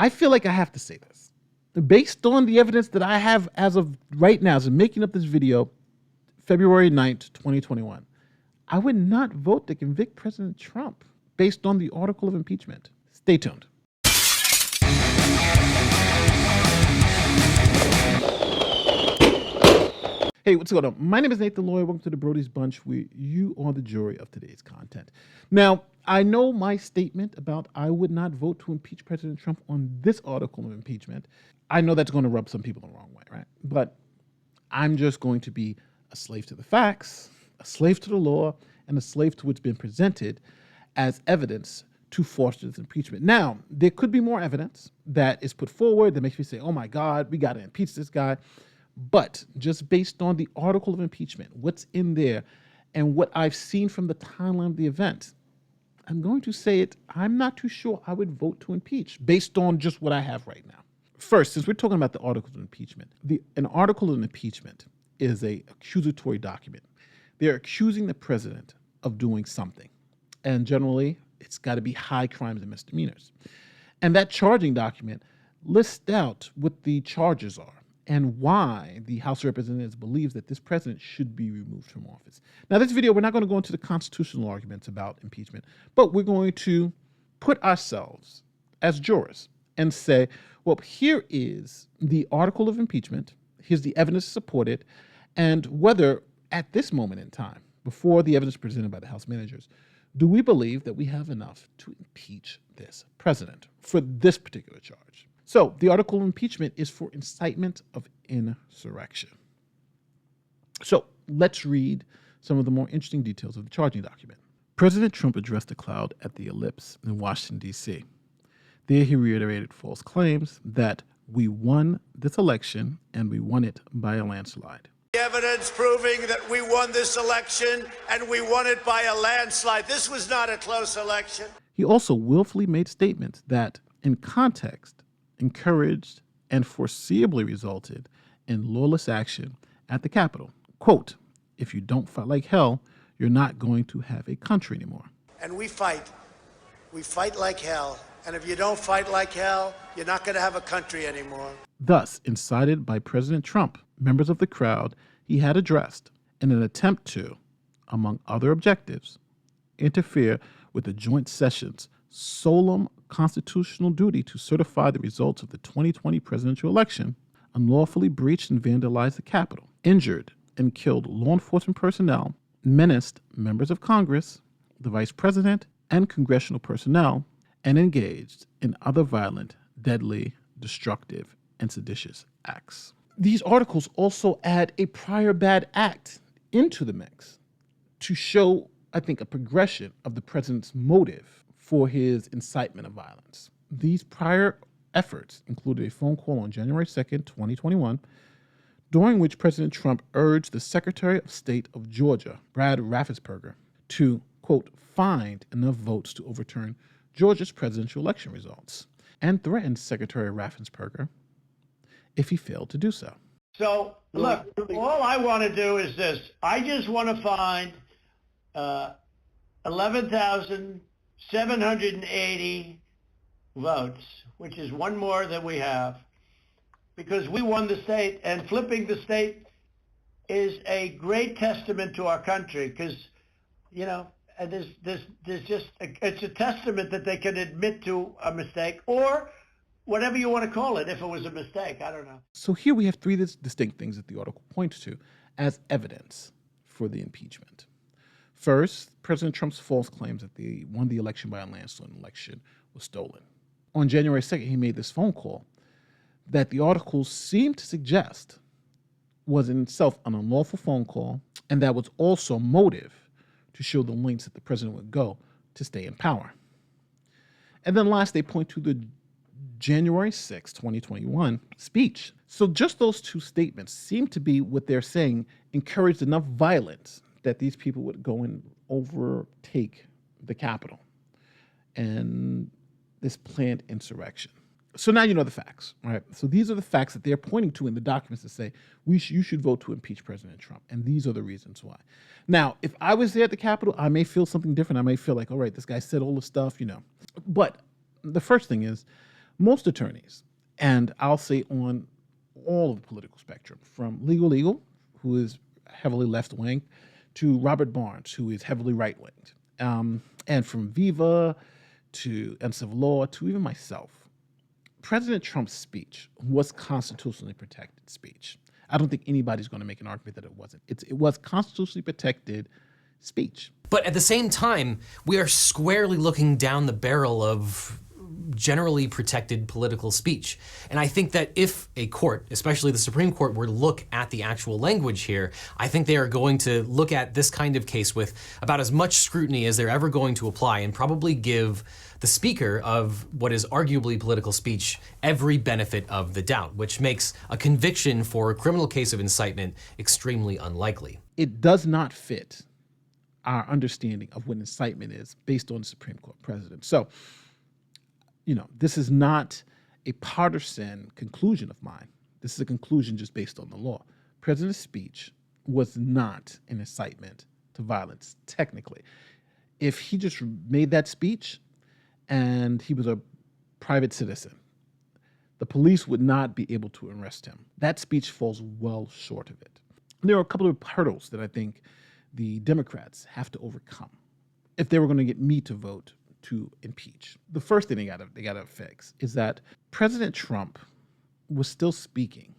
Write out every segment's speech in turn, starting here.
I feel like I have to say this. Based on the evidence that I have as of right now, as of making up this video, February 9th, 2021, I would not vote to convict President Trump based on the article of impeachment. Stay tuned. Hey, what's going on? My name is Nathan Lloyd. Welcome to the Brody's Bunch, where you are the jury of today's content. Now, I know my statement about I would not vote to impeach President Trump on this article of impeachment. I know that's going to rub some people the wrong way, right? But I'm just going to be a slave to the facts, a slave to the law, and a slave to what's been presented as evidence to foster this impeachment. Now, there could be more evidence that is put forward that makes me say, oh my God, we got to impeach this guy. But just based on the article of impeachment, what's in there, and what I've seen from the timeline of the event, I'm going to say it, I'm not too sure I would vote to impeach based on just what I have right now. First, since we're talking about the article of impeachment, an article of impeachment is an accusatory document. They're accusing the president of doing something. And generally, it's got to be high crimes and misdemeanors. And that charging document lists out what the charges are and why the House of Representatives believes that this president should be removed from office. Now, this video, we're not going to go into the constitutional arguments about impeachment, but we're going to put ourselves as jurors and say, well, here is the article of impeachment, here's the evidence to support it, and whether at this moment in time, before the evidence presented by the House managers, do we believe that we have enough to impeach this president for this particular charge? So the article of impeachment is for incitement of insurrection. So let's read some of the more interesting details of the charging document. President Trump addressed the crowd at the Ellipse in Washington, D.C. There he reiterated false claims that we won this election and we won it by a landslide. Evidence proving that we won this election and we won it by a landslide. This was not a close election. He also willfully made statements that, in context, encouraged and foreseeably resulted in lawless action at the Capitol. Quote, if you don't fight like hell, you're not going to have a country anymore. And we fight like hell. And if you don't fight like hell, you're not going to have a country anymore. Thus, incited by President Trump, members of the crowd he had addressed in an attempt to, among other objectives, interfere with the joint session's solemn constitutional duty to certify the results of the 2020 presidential election, unlawfully breached and vandalized the Capitol, injured and killed law enforcement personnel, menaced members of Congress, the vice president, and congressional personnel, and engaged in other violent, deadly, destructive, and seditious acts. These articles also add a prior bad act into the mix to show, I think, a progression of the president's motive for his incitement of violence. These prior efforts included a phone call on January 2nd, 2021, during which President Trump urged the Secretary of State of Georgia, Brad Raffensperger, to, quote, find enough votes to overturn Georgia's presidential election results, and threatened Secretary Raffensperger if he failed to do so. So, look, all I want to do is this. I just want to find 11,780 votes, which is one more than we have, because we won the state, and flipping the state is a great testament to our country, because, you know, and there's just, it's a testament that they can admit to a mistake, or whatever you want to call it, if it was a mistake, I don't know. So here we have three distinct things that the article points to as evidence for the impeachment. First, President Trump's false claims that they won the election by a landslide election was stolen. On January 2nd, he made this phone call that the articles seem to suggest was in itself an unlawful phone call, and that was also motive to show the lengths that the president would go to stay in power. And then last, they point to the January 6, 2021 speech. So just those two statements seem to be what they're saying encouraged enough violence that these people would go and overtake the Capitol and this planned insurrection. So now you know the facts, right? So these are the facts that they're pointing to in the documents to say, you should vote to impeach President Trump. And these are the reasons why. Now, if I was there at the Capitol, I may feel something different. I may feel like, all right, this guy said all this stuff, you know. But the first thing is, Most attorneys, and I'll say on all of the political spectrum, from legal, who is heavily left-wing, to Robert Barnes, who is heavily right-winged, and from Viva to Civil Law to even myself, President Trump's speech was constitutionally protected speech. I don't think anybody's going to make an argument that it wasn't. It was constitutionally protected speech. But at the same time, we are squarely looking down the barrel of generally protected political speech. And I think that if a court, especially the Supreme Court, were to look at the actual language here, I think they are going to look at this kind of case with about as much scrutiny as they're ever going to apply, and probably give the speaker of what is arguably political speech every benefit of the doubt, which makes a conviction for a criminal case of incitement extremely unlikely. It does not fit our understanding of what incitement is based on the Supreme Court precedent. So, this is not a partisan conclusion of mine. This is a conclusion just based on the law. President's speech was not an incitement to violence, technically. If he just made that speech and he was a private citizen, the police would not be able to arrest him. That speech falls well short of it. There are a couple of hurdles that I think the Democrats have to overcome if they were going to get me to vote to impeach. The first thing they gotta fix is that President Trump was still speaking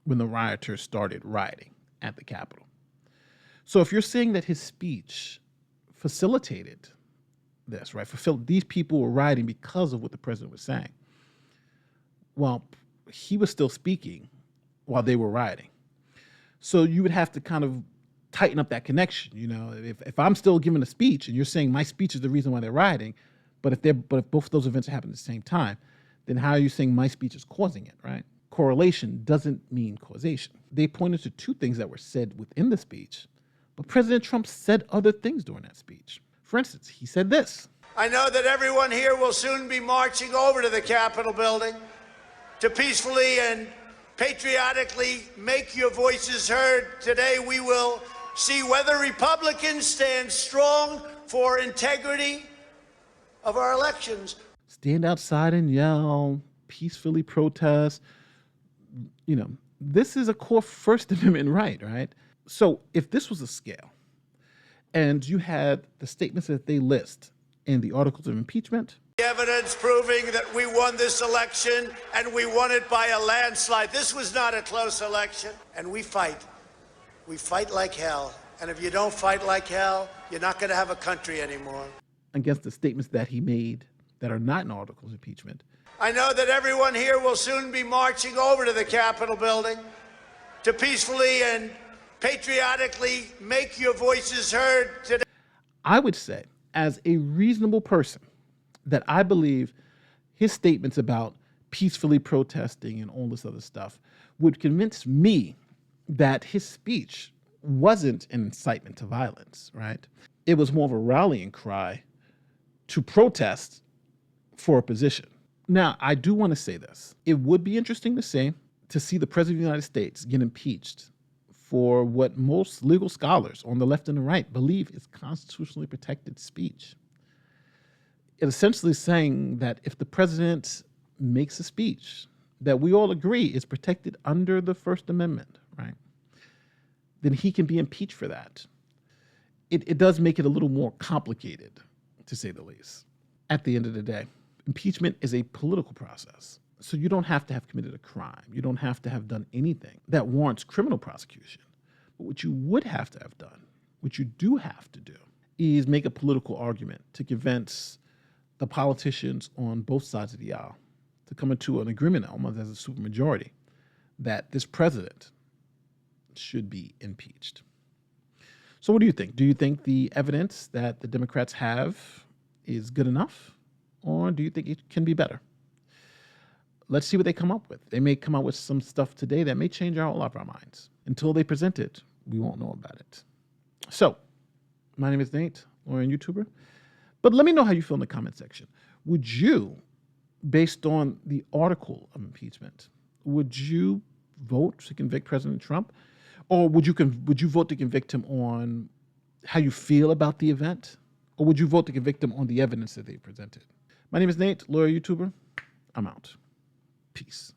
when the rioters started rioting at the Capitol. So if you're saying that his speech facilitated this, right? These people were rioting because of what the president was saying. Well, he was still speaking while they were rioting. So you would have to kind of tighten up that connection. If I'm still giving a speech and you're saying my speech is the reason why they're rioting, but if both of those events happen at the same time, then how are you saying my speech is causing it, right? Correlation doesn't mean causation. They pointed to two things that were said within the speech, but President Trump said other things during that speech. For instance, he said this. I know that everyone here will soon be marching over to the Capitol building to peacefully and patriotically make your voices heard. Today we will see whether Republicans stand strong for integrity of our elections. Stand outside and yell, peacefully protest. This is a core First Amendment right? So if this was a scale and you had the statements that they list in the articles of impeachment, The evidence proving that we won this election, and we won it by a landslide. This was not a close election, and we fight. We fight like hell. And if you don't fight like hell, you're not going to have a country anymore. against the statements that he made that are not in articles of impeachment. I know that everyone here will soon be marching over to the Capitol building to peacefully and patriotically make your voices heard today. I would say, as a reasonable person, that I believe his statements about peacefully protesting and all this other stuff would convince me that his speech wasn't an incitement to violence, right? It was more of a rallying cry to protest for a position. Now, I do want to say this. It would be interesting to see the President of the United States get impeached for what most legal scholars on the left and the right believe is constitutionally protected speech. It essentially saying that if the president makes a speech that we all agree is protected under the First Amendment, right, then he can be impeached for that. It does make it a little more complicated, to say the least. At the end of the day, impeachment is a political process. So you don't have to have committed a crime. You don't have to have done anything that warrants criminal prosecution. But what you would have to have done, what you do have to do, is make a political argument to convince the politicians on both sides of the aisle to come into an agreement, almost as a supermajority, that this president should be impeached. So what do you think? Do you think the evidence that the Democrats have is good enough? Or do you think it can be better? Let's see what they come up with. They may come up with some stuff today that may change all of our minds. Until they present it, we won't know about it. So, my name is Nate, lawyer and YouTuber. But let me know how you feel in the comment section. Would you, based on the article of impeachment, would you vote to convict President Trump? Or would you vote to convict him on how you feel about the event? Or would you vote to convict him on the evidence that they presented? My name is Nate, lawyer, YouTuber. I'm out. Peace.